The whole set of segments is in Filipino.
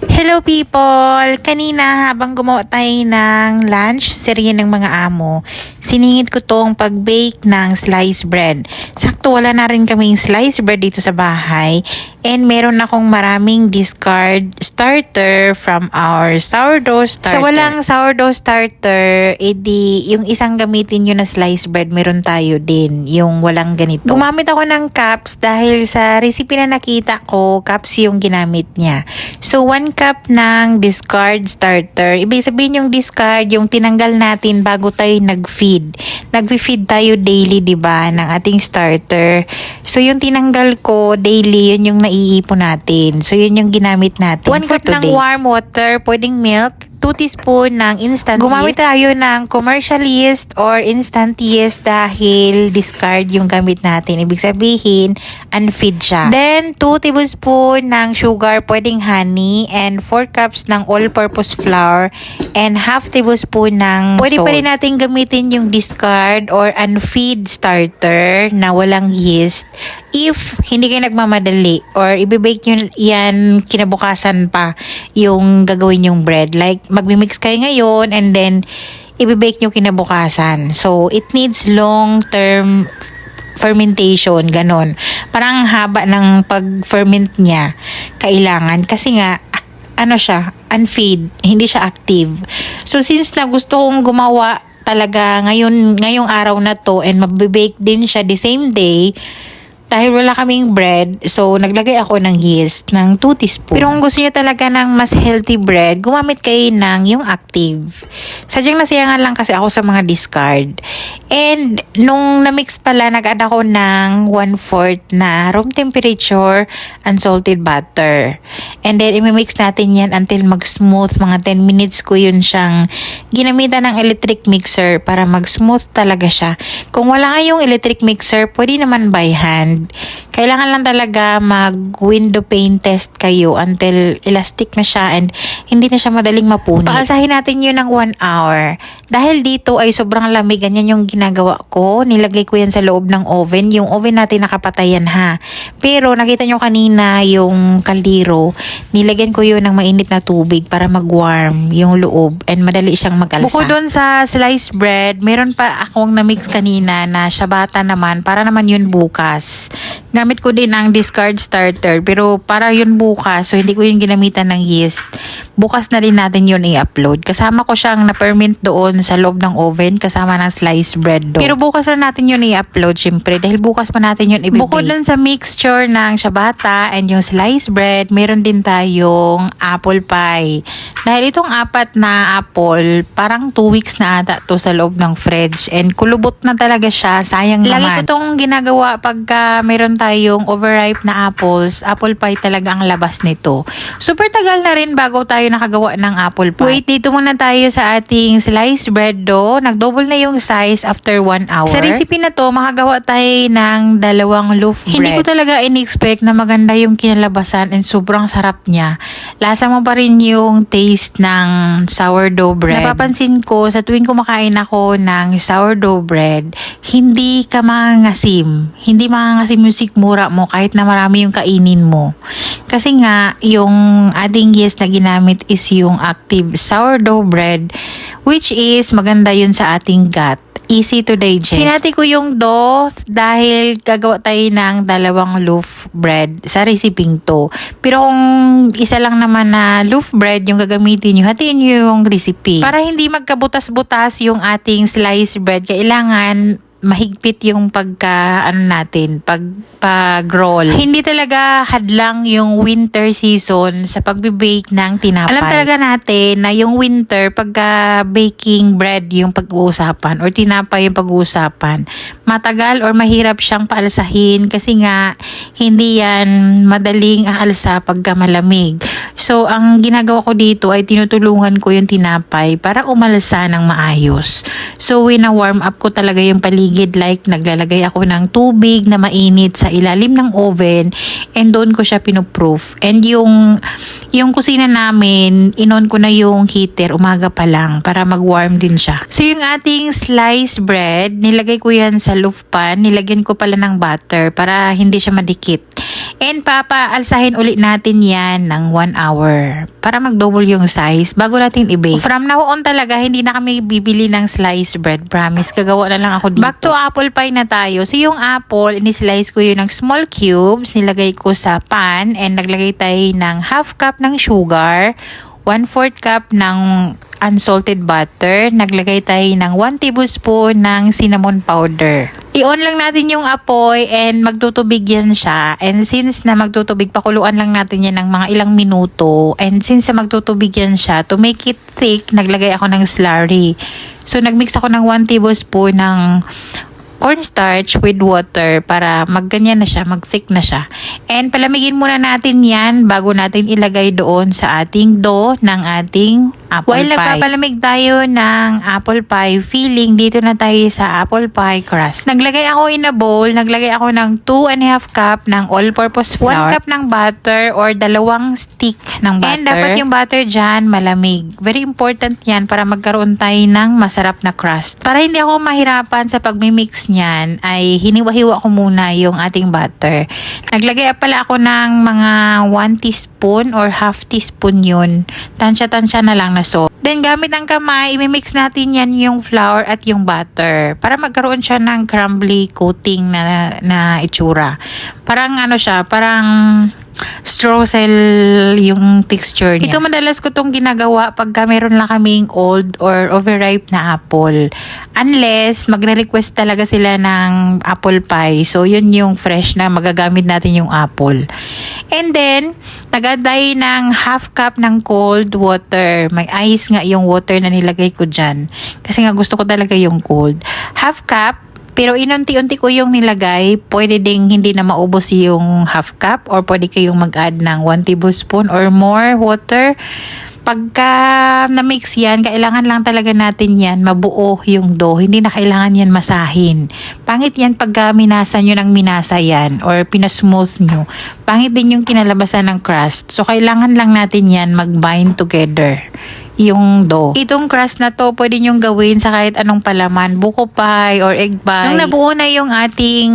Hello people! Kanina habang gumawa tayo ng lunch, serye ng mga amo, siningit ko tong pag-bake ng sliced bread. Sakto wala na rin kaming sliced bread dito sa bahay and meron akong maraming discard starter from our sourdough starter. Sa walang sourdough starter, edi yung isang gamitin nyo na sliced bread, meron tayo din yung walang ganito. Gumamit ako ng cups dahil sa recipe na nakita ko, cups yung ginamit niya. So 1 cup ng discard starter. Ibig sabihin yung discard, yung tinanggal natin bago tayo nag-feed. Nag-feed tayo daily, 'di ba, ng ating starter. So yung tinanggal ko daily, yun yung naiipon natin. So yun yung ginamit natin. 1 cup ng warm water, pwedeng milk, 2 teaspoon ng instant yeast. Gumamit tayo ng commercial yeast or instant yeast dahil discard yung gamit natin. Ibig sabihin, unfeed siya. Then, 2 tablespoon ng sugar, pwedeng honey, and 4 cups ng all-purpose flour, and half tablespoon ng pwede salt. Pa rin natin gamitin yung discard or unfeed starter na walang yeast if hindi kayo nagmamadali or ibibake nyo yan kinabukasan pa yung gagawin yung bread. Like, magmimix kayo ngayon and then ibibake nyo kinabukasan. So, it needs long-term fermentation, ganon. Parang haba ng pag-ferment niya kailangan kasi nga ano siya, unfeed, hindi siya active. So, since na gusto kong gumawa talaga ngayong araw na to and mabibake din siya the same day, dahil wala kaming bread, so naglagay ako ng yeast ng 2 teaspoon. Pero kung gusto niyo talaga ng mas healthy bread, gumamit kayo ng yung active. Sadyang nasiyangan lang kasi ako sa mga discard. And nung na-mix pala, nag-add ako ng 1/4 na room temperature unsalted butter. And then imimix natin yan until mag-smooth. Mga 10 minutes ko yun siyang ginamitan ng electric mixer para mag-smooth talaga siya. Kung wala kayong electric mixer, pwede naman by hand. Kailangan lang talaga mag-window pane test kayo until elastic na siya and hindi na siya madaling mapunit. Paalsahin natin yun ng 1 hour. Dahil dito ay sobrang lamig, ganyan yung ginagawa ko. Nilagay ko yan sa loob ng oven. Yung oven natin nakapatayan ha. Pero nakita nyo kanina yung kaldero, nilagyan ko yun ng mainit na tubig para mag-warm yung loob and madali siyang mag-alsa. Bukod doon sa sliced bread, meron pa akong na-mix kanina na ciabatta naman para naman yun bukas. Gamit ko din ang discard starter pero para yun bukas, so hindi ko yung ginamitan ng yeast. Bukas na din natin yun i-upload. Kasama ko siyang na-ferment doon sa loob ng oven kasama ng sliced bread doon. Pero bukas na natin yun i-upload syempre dahil bukas pa natin yun i-bake. Bukod dun sa mixture ng ciabatta and yung sliced bread, meron din tayong apple pie. Dahil itong 4 na apple, parang 2 weeks na ata to sa loob ng fridge and kulubot na talaga siya, sayang naman. Lagi ko tong ginagawa pagka meron tayong overripe na apples, apple pie talaga ang labas nito. Super tagal na rin bago tayo nakagawa ng apple pie. Wait, dito muna tayo sa ating sliced bread dough. Nag-double na yung size after 1 hour. Sa recipe na to, makagawa tayo ng 2 loaf bread. Hindi ko talaga in-expect na maganda yung kinalabasan and sobrang sarap niya. Lasa mo pa rin yung taste ng sourdough bread. Napapansin ko, sa tuwing kumakain ako ng sourdough bread, hindi ka mangangasim. Hindi mangangasim yung sikmura mo kahit na marami yung kainin mo. Kasi nga, yung adding yeast na ginamit is yung active sourdough bread, which is maganda yun sa ating gut. Easy to digest. Hinati ko yung dough dahil gagawa tayo ng 2 loaf bread sa resiping to. Pero kung isa lang naman na loaf bread yung gagamitin nyo, hatiin nyo yung recipe. Para hindi magkabutas-butas yung ating sliced bread, kailangan mahigpit yung pag-roll. Hindi talaga hadlang yung winter season sa pagbe-bake ng tinapay. Alam talaga natin na yung winter, pagka baking bread yung pag-uusapan or tinapay yung pag-uusapan, matagal or mahirap siyang paalsahin kasi nga hindi yan madaling aalsa pagka malamig. So, ang ginagawa ko dito ay tinutulungan ko yung tinapay para umalsa ng maayos. So, wina-warm up ko talaga yung paligid, like naglalagay ako ng tubig na mainit sa ilalim ng oven and doon ko siya pinuproof. And yung kusina namin, inon ko na yung heater umaga pa lang para mag-warm din siya. So, yung ating sliced bread, nilagay ko yan sa loaf pan, nilagyan ko pala ng butter para hindi siya madikit. And papaalsahin ulit natin yan ng 1 hour para mag-double yung size bago natin i-bake. From now on talaga, hindi na kami bibili ng sliced bread. Promise, gagawa na lang ako dito. Back to apple pie na tayo. So yung apple, ini-slice ko yun ng small cubes, nilagay ko sa pan, and naglagay tayo ng half cup ng sugar, 1/4 cup ng unsalted butter, naglagay tayo ng 1 tablespoon ng cinnamon powder. I-on lang natin yung apoy and magtutubig yan siya. And since na magtutubig, pakuluan lang natin yan ng mga ilang minuto. And since na magtutubig yan siya, to make it thick, naglagay ako ng slurry. So nagmix ako ng 1 tablespoon ng cornstarch with water para magganyan na siya, mag-thick na siya. And palamigin muna natin yan bago natin ilagay doon sa ating dough ng ating apple pie. While nagpapalamig tayo ng apple pie filling, dito na tayo sa apple pie crust. Naglagay ako in a bowl, naglagay ako ng 2.5 cup ng all-purpose flour, 1 cup ng butter or 2 stick ng butter. And dapat yung butter dyan malamig. Very important yan para magkaroon tayo ng masarap na crust. Para hindi ako mahirapan sa pagmimix niyan, ay hiniwa-hiwa ko muna yung ating butter. Naglagay pala ako ng mga 1 teaspoon or half teaspoon yun. Tansya-tansya na lang na so. Then gamit ang kamay, imimix natin yan yung flour at yung butter para magkaroon siya ng crumbly coating na itsura. Parang ano siya, parang streusel yung texture niya. Ito madalas ko tong ginagawa pagka meron lang kaming old or overripe na apple. Unless magre-request talaga sila ng apple pie. So yun yung fresh na magagamit natin yung apple. And then, nag-add tayo ng half cup ng cold water. May ice nga yung water na nilagay ko dyan. Kasi nga gusto ko talaga yung cold. Half cup. Pero inunti-unti ko yung nilagay. Pwede ding hindi na maubos yung half cup or pwede kayong mag-add ng 1 tablespoon or more water. Pagka na-mix yan, kailangan lang talaga natin yan mabuo yung dough. Hindi na kailangan yan masahin. Pangit yan pagka minasa nyo ng minasa yan or pinasmooth nyo. Pangit din yung kinalabasan ng crust. So, kailangan lang natin yan mag-bind together yung dough. Itong crust na to, pwede nyong gawin sa kahit anong palaman, buko pie or egg pie. Nung nabuo na yung ating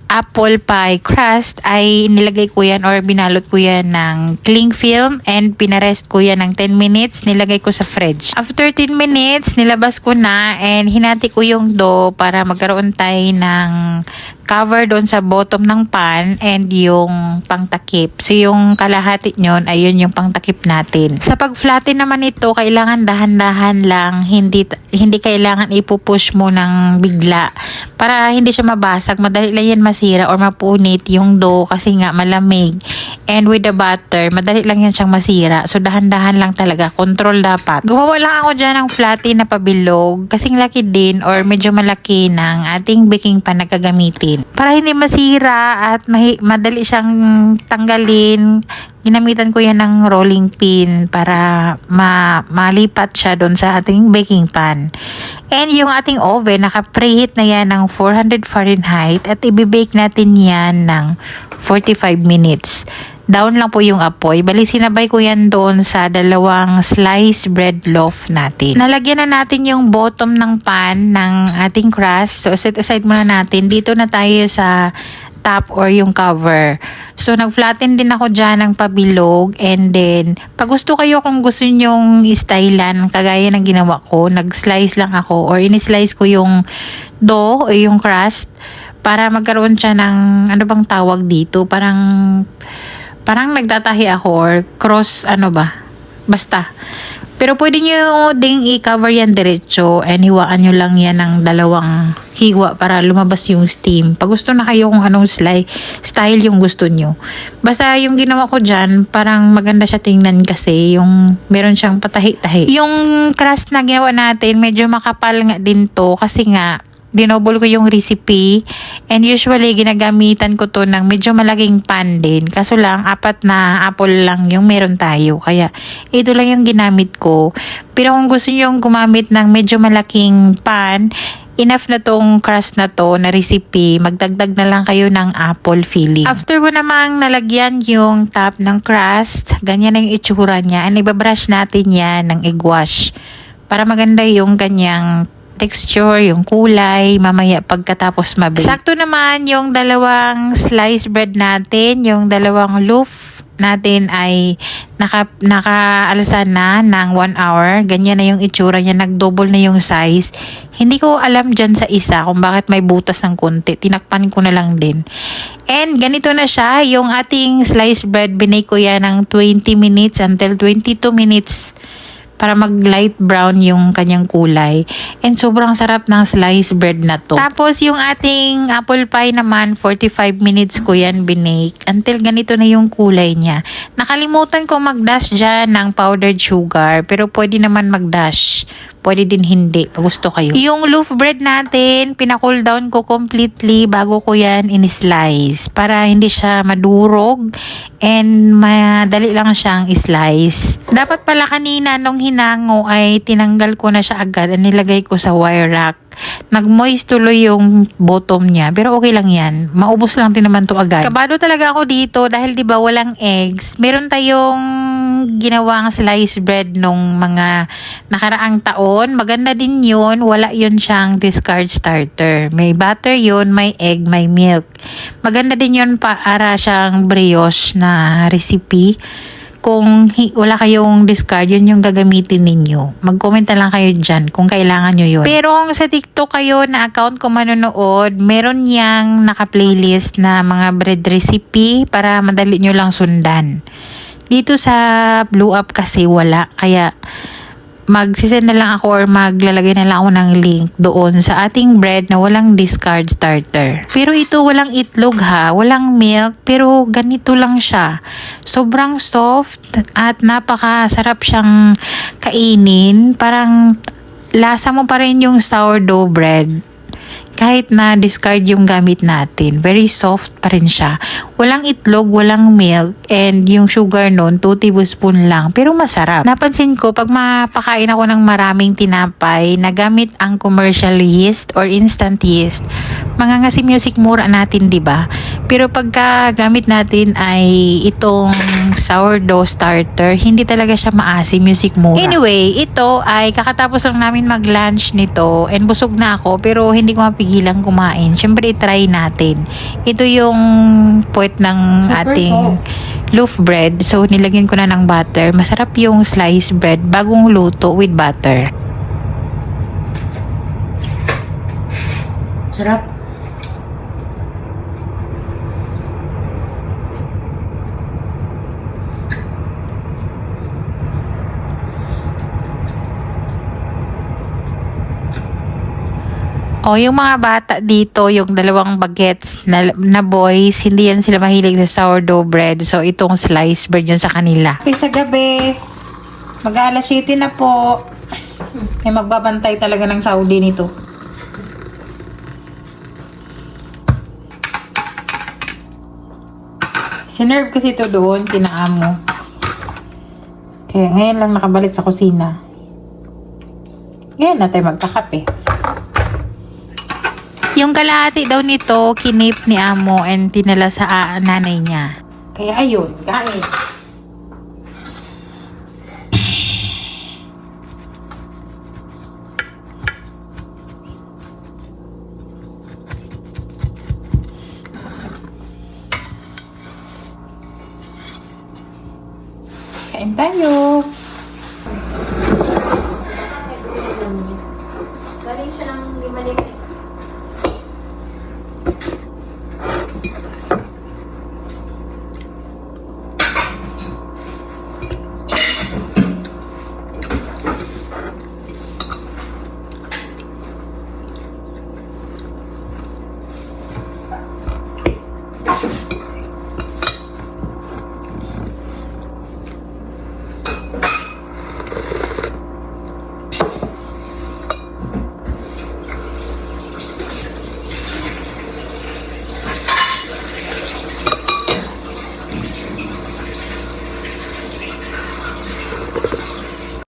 apple pie crust, ay nilagay ko yan or binalot ko yan ng cling film and pinarest ko yan ng 10 minutes. Nilagay ko sa fridge. After 10 minutes, nilabas ko na and hinati ko yung dough para magkaroon tayo ng cover doon sa bottom ng pan and yung pangtakip. So yung kalahati nyon, ayun yung pangtakip natin. Sa pag-flatten naman ito, kailangan dahan-dahan lang. Hindi kailangan ipupush mo ng bigla para hindi siya mabasag. Madali lang yan masira or mapunit yung dough kasi nga malamig. And with the butter, madali lang yan siyang masira. So dahan-dahan lang talaga. Control dapat. Gumawa lang ako dyan ng flatten na pabilog kasing laki din or medyo malaki ng ating baking pan na gagamitin. Para hindi masira at madali siyang tanggalin, ginamitan ko yan ng rolling pin para malipat siya doon sa ating baking pan. And yung ating oven, naka-preheat na yan ng 400 Fahrenheit at ibibake natin yan ng 45 minutes. Down lang po yung apoy. Bali, sinabay ko yan doon sa 2 sliced bread loaf natin. Nalagyan na natin yung bottom ng pan ng ating crust. So, set aside muna natin. Dito na tayo sa top or yung cover. So, nag-flatten din ako dyan ng pabilog. And then, pag gusto kayo kung gusto nyong stylan, kagaya ng ginawa ko, nag-slice lang ako or in-slice ko yung dough o yung crust para magkaroon siya ng, ano bang tawag dito? Parang nagtatahi ako or cross basta. Pero pwede nyo ding i-cover yan diretso and hiwaan nyo lang yan ng 2 hiwa para lumabas yung steam. Pag gusto na kayo kung anong style yung gusto nyo. Basta yung ginawa ko dyan, parang maganda siya tingnan kasi yung meron siyang patahi-tahi. Yung crust na ginawa natin, medyo makapal nga din to kasi nga dinobol ko yung recipe and usually ginagamitan ko to ng medyo malaking pan din. Kaso lang, 4 na apple lang yung meron tayo. Kaya ito lang yung ginamit ko. Pero kung gusto nyo gumamit ng medyo malaking pan, enough na tong crust na to na recipe, magdagdag na lang kayo ng apple filling. After ko namang nalagyan yung top ng crust, ganyan ang itsura niya. And ibabrush natin yan ng egg wash para maganda yung ganyang texture, yung kulay, mamaya pagkatapos mabake. Sakto naman yung dalawang slice bread natin, yung dalawang loaf natin ay nakaalasan na ng 1 hour. Ganyan na yung itsura niya, nagdouble na yung size. Hindi ko alam dyan sa isa kung bakit may butas ng konti. Tinakpan ko na lang din. And ganito na siya, yung ating sliced bread, binake ko yan ng 20 minutes until 22 minutes para mag light brown yung kanyang kulay. And sobrang sarap ng sliced bread na to. Tapos yung ating apple pie naman, 45 minutes ko yan binake until ganito na yung kulay niya. Nakalimutan ko mag-dash dyan ng powdered sugar, pero pwede naman mag-dash. Pwede din hindi, pag gusto kayo. Yung loaf bread natin, pina-cool down ko completely bago ko yan in-slice para hindi siya madurog and madali lang siyang i-slice. Dapat pala kanina nung hinango ay tinanggal ko na siya agad at nilagay ko sa wire rack. Nag-moist tuloy yung bottom niya, pero okay lang yan. Maubos lang din naman to agad. Kabado talaga ako dito dahil 'di ba walang eggs. Meron tayong ginawang slice bread nung mga nakaraang taon. Maganda din yun. Wala yun siyang discard starter. May butter yun, may egg, may milk. Maganda din yun para siyang brioche na recipe. Kung wala kayong discard, yun yung gagamitin ninyo. Mag-comment na lang kayo dyan kung kailangan nyo yun. Pero kung sa TikTok kayo na account ko manonood, meron niyang naka-playlist na mga bread recipe para madali nyo lang sundan. Dito sa Blue Up kasi wala. Kaya magsisend na lang ako or maglalagay na lang ako ng link doon sa ating bread na walang discard starter. Pero ito walang itlog ha, walang milk, pero ganito lang siya. Sobrang soft at napakasarap siyang kainin. Parang lasa mo pa rin yung sourdough bread. Kahit na discard yung gamit natin, very soft pa rin siya. Walang itlog, walang milk, and yung sugar nun, 2 tablespoon lang. Pero masarap. Napansin ko, pag mapakain ako ng maraming tinapay na gamit ang commercial yeast or instant yeast, mangangasim yung sikmura natin, di ba? Pero pagka gamit natin ay itong sourdough starter, hindi talaga siya maasim yung sikmura. Anyway, ito ay kakatapos lang namin mag-lunch nito and busog na ako pero hindi ko mapigilang kumain. Siyempre, try natin. Ito yung puwet ng ating loaf bread. So, nilagyan ko na ng butter. Masarap yung sliced bread bagong luto with butter. Sarap. O, yung mga bata dito, yung dalawang bagets na boys, hindi yan sila mahilig sa sourdough bread. So, itong sliced bread yun sa kanila. Okay, sa gabi, mag-aalas 7 na po. May magbabantay talaga ng Saudi nito. Sinerve kasi ito doon, kinaamo. Kaya ngayon lang nakabalik sa kusina. Ngayon na tayo magkakape. Yung kalahati daw nito, kinip ni amo and tinala sa nanay niya. Kaya ayun, kain. Kain tayo. Galing siya ng 5